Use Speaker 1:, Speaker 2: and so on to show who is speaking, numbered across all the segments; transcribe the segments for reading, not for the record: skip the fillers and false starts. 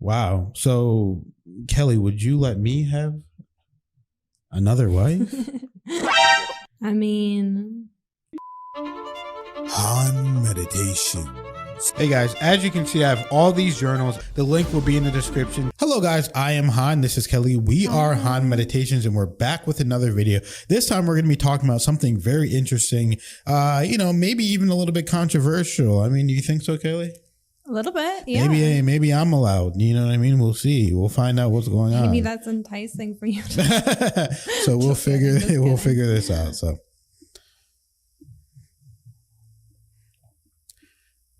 Speaker 1: Wow. So, Kelly, would you let me have another wife?
Speaker 2: I mean,
Speaker 3: Han Meditations.
Speaker 1: Hey guys, as you can see, I have all these journals. The link will be in the description. Hello guys, I am Han. This is Kelly. We are Han Meditations and we're back with another video. This time we're going to be talking about something very interesting, maybe even a little bit controversial. I mean, do you think so, Kelly?
Speaker 2: a little bit, yeah.
Speaker 1: Maybe I'm allowed. You know what I mean? We'll see. We'll find out what's going on.
Speaker 2: Maybe that's enticing for you.
Speaker 1: So we'll figure this out. So,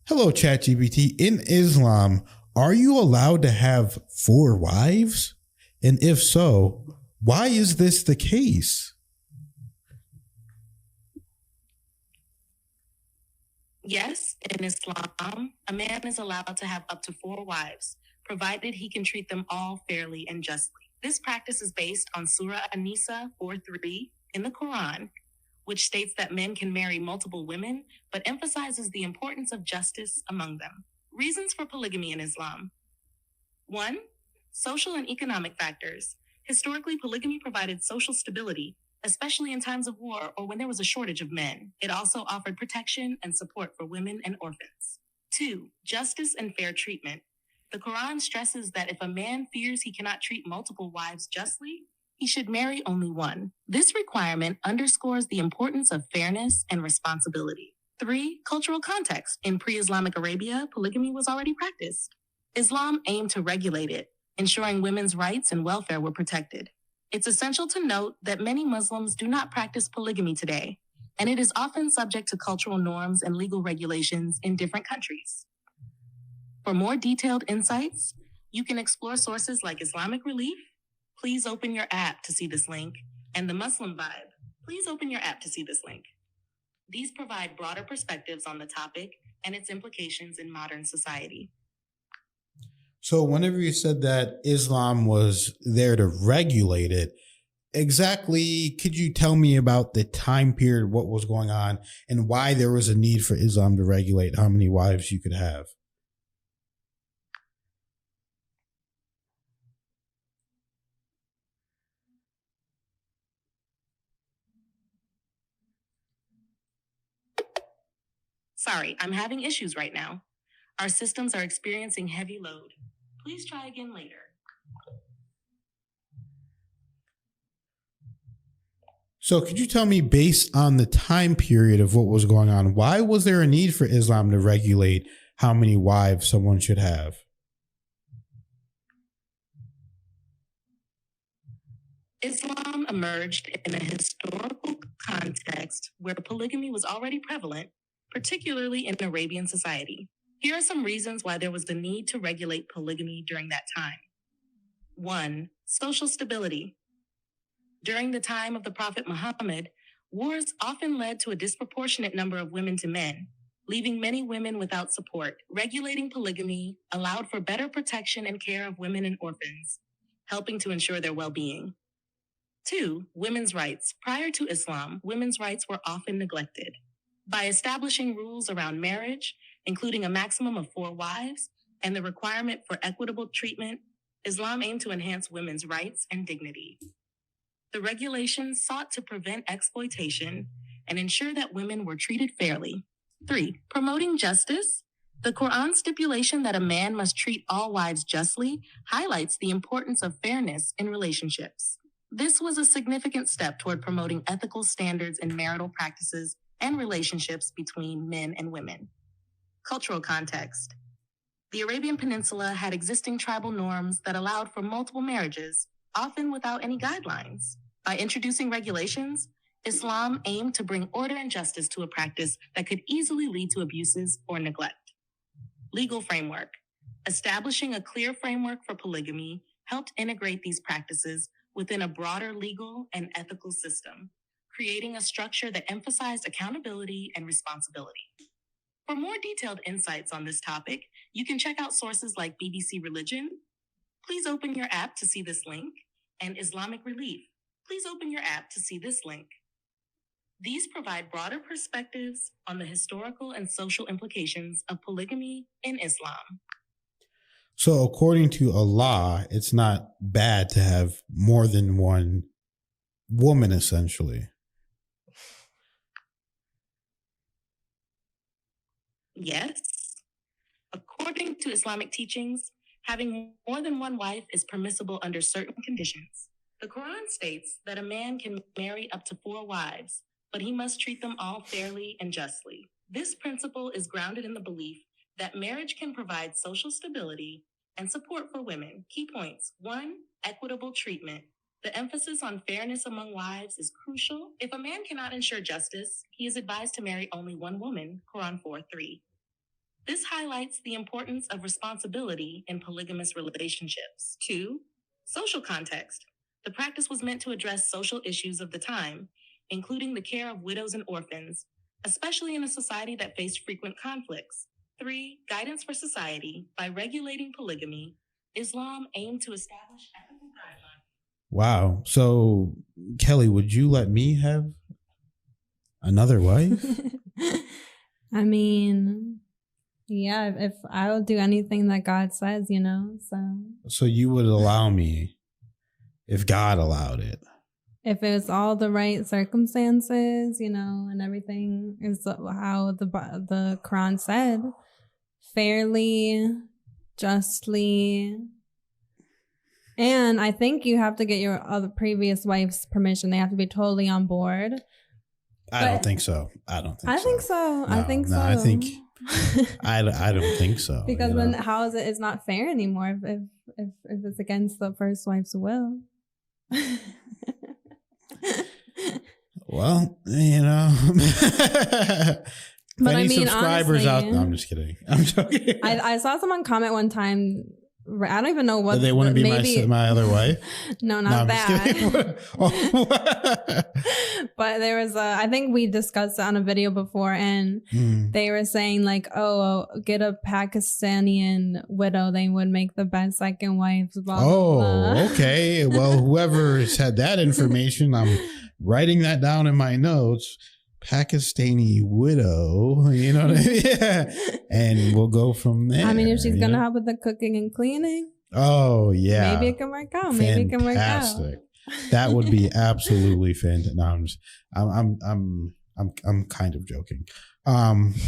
Speaker 1: hello, ChatGPT. In Islam, are you allowed to have 4 wives? And if so, why is this the case?
Speaker 4: Yes, in Islam, a man is allowed to have up to 4 wives, provided he can treat them all fairly and justly. This practice is based on Surah An-Nisa 4:3 in the Quran, which states that men can marry multiple women, but emphasizes the importance of justice among them. Reasons for polygamy in Islam. 1. Social and economic factors. Historically, polygamy provided social stability, especially in times of war or when there was a shortage of men. It also offered protection and support for women and orphans. 2. Justice and fair treatment. The Quran stresses that if a man fears he cannot treat multiple wives justly, he should marry only one. This requirement underscores the importance of fairness and responsibility. 3. Cultural context. In pre-Islamic Arabia, polygamy was already practiced. Islam aimed to regulate it, ensuring women's rights and welfare were protected. It's essential to note that many Muslims do not practice polygamy today, and it is often subject to cultural norms and legal regulations in different countries. For more detailed insights, you can explore sources like Islamic Relief. Please open your app to see this link, and the Muslim Vibe. Please open your app to see this link. These provide broader perspectives on the topic and its implications in modern society.
Speaker 1: So whenever you said that Islam was there to regulate it, exactly, could you tell me about the time period, what was going on, and why there was a need for Islam to regulate how many wives you could have?
Speaker 4: Sorry, I'm having issues right now. Our systems are experiencing heavy load. Please try again later.
Speaker 1: So could you tell me, based on the time period of what was going on, why was there a need for Islam to regulate how many wives someone should have?
Speaker 4: Islam emerged in a historical context where polygamy was already prevalent, particularly in Arabian society. Here are some reasons why there was the need to regulate polygamy during that time. 1. Social stability. During the time of the Prophet Muhammad, wars often led to a disproportionate number of women to men, leaving many women without support. Regulating polygamy allowed for better protection and care of women and orphans, helping to ensure their well-being. 2. Women's rights. Prior to Islam, women's rights were often neglected. By establishing rules around marriage, including a maximum of 4 wives and the requirement for equitable treatment, Islam aimed to enhance women's rights and dignity. The regulations sought to prevent exploitation and ensure that women were treated fairly. 3. Promoting justice. The Quran stipulation that a man must treat all wives justly highlights the importance of fairness in relationships. This was a significant step toward promoting ethical standards in marital practices and relationships between men and women. Cultural context. The Arabian Peninsula had existing tribal norms that allowed for multiple marriages, often without any guidelines. By introducing regulations, Islam aimed to bring order and justice to a practice that could easily lead to abuses or neglect. Legal framework. Establishing a clear framework for polygamy helped integrate these practices within a broader legal and ethical system, creating a structure that emphasized accountability and responsibility. For more detailed insights on this topic, you can check out sources like BBC Religion. Please open your app to see this link, and Islamic Relief. Please open your app to see this link. These provide broader perspectives on the historical and social implications of polygamy in Islam.
Speaker 1: So according to Allah, it's not bad to have more than one woman, essentially.
Speaker 4: Yes. According to Islamic teachings, having more than one wife is permissible under certain conditions. The Quran states that a man can marry up to 4 wives, but he must treat them all fairly and justly. This principle is grounded in the belief that marriage can provide social stability and support for women. Key points. 1. Equitable treatment. The emphasis on fairness among wives is crucial. If a man cannot ensure justice, he is advised to marry only one woman, Quran 4:3. This highlights the importance of responsibility in polygamous relationships. 2. Social context. The practice was meant to address social issues of the time, including the care of widows and orphans, especially in a society that faced frequent conflicts. 3. Guidance for society. By regulating polygamy, Islam aimed to establish ethical guidelines.
Speaker 1: Wow. So, Kelly, would you let me have another wife?
Speaker 2: I mean, yeah, if I'll do anything that God says,
Speaker 1: So you would allow me if God allowed it?
Speaker 2: If it was all the right circumstances, and everything is how the Quran said, fairly, justly. And I think you have to get your other previous wife's permission. They have to be totally on board.
Speaker 1: I don't think so. I think so.
Speaker 2: I think so.
Speaker 1: I don't think so.
Speaker 2: Because then how is it? It's not fair anymore if it's against the first wife's will.
Speaker 1: Well,
Speaker 2: but
Speaker 1: any
Speaker 2: I mean,
Speaker 1: subscribers
Speaker 2: honestly,
Speaker 1: out there, I'm just kidding. I'm joking.
Speaker 2: I saw someone comment one time. I don't even know what
Speaker 1: they want to be my other wife.
Speaker 2: No, not that. But there was I think we discussed it on a video before, and they were saying like, oh, get a Pakistani widow. They would make the best second wives. Blah, blah, blah.
Speaker 1: Okay. Well, whoever said that information, I'm writing that down in my notes. Pakistani widow, you know what I mean? Yeah. And we'll go from there.
Speaker 2: I mean, if she's gonna help with the cooking and cleaning,
Speaker 1: oh yeah,
Speaker 2: maybe it can work out. Maybe it can work out.
Speaker 1: That would be absolutely fantastic. No, I'm kind of joking.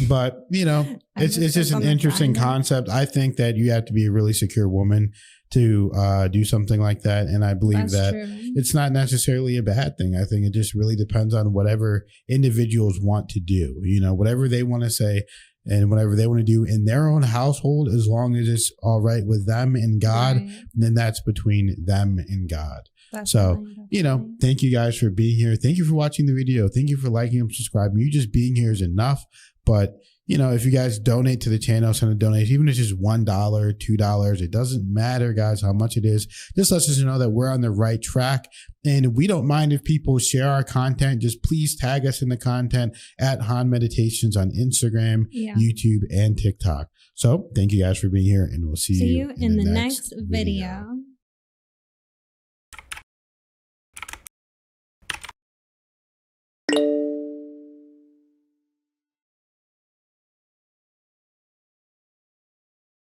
Speaker 1: But it's just an interesting concept. I think that you have to be a really secure woman to do something like that, and I believe
Speaker 2: That's
Speaker 1: that
Speaker 2: true.
Speaker 1: it's not necessarily a bad thing. I think it just really depends on whatever individuals want to do. Whatever they want to say and whatever they want to do in their own household, as long as it's all right with them and God,
Speaker 2: Right.
Speaker 1: then that's between them and God.
Speaker 2: Definitely.
Speaker 1: Thank you guys for being here. Thank you for watching the video. Thank you for liking and subscribing. You just being here is enough. But if you guys donate to the channel, send a donation, even if it's just $1, $2, it doesn't matter, guys, how much it is. Just lets us know that we're on the right track. And we don't mind if people share our content. Just please tag us in the content at Han Meditations on Instagram, YouTube, and TikTok. So thank you guys for being here, and we'll see you
Speaker 2: in the next video.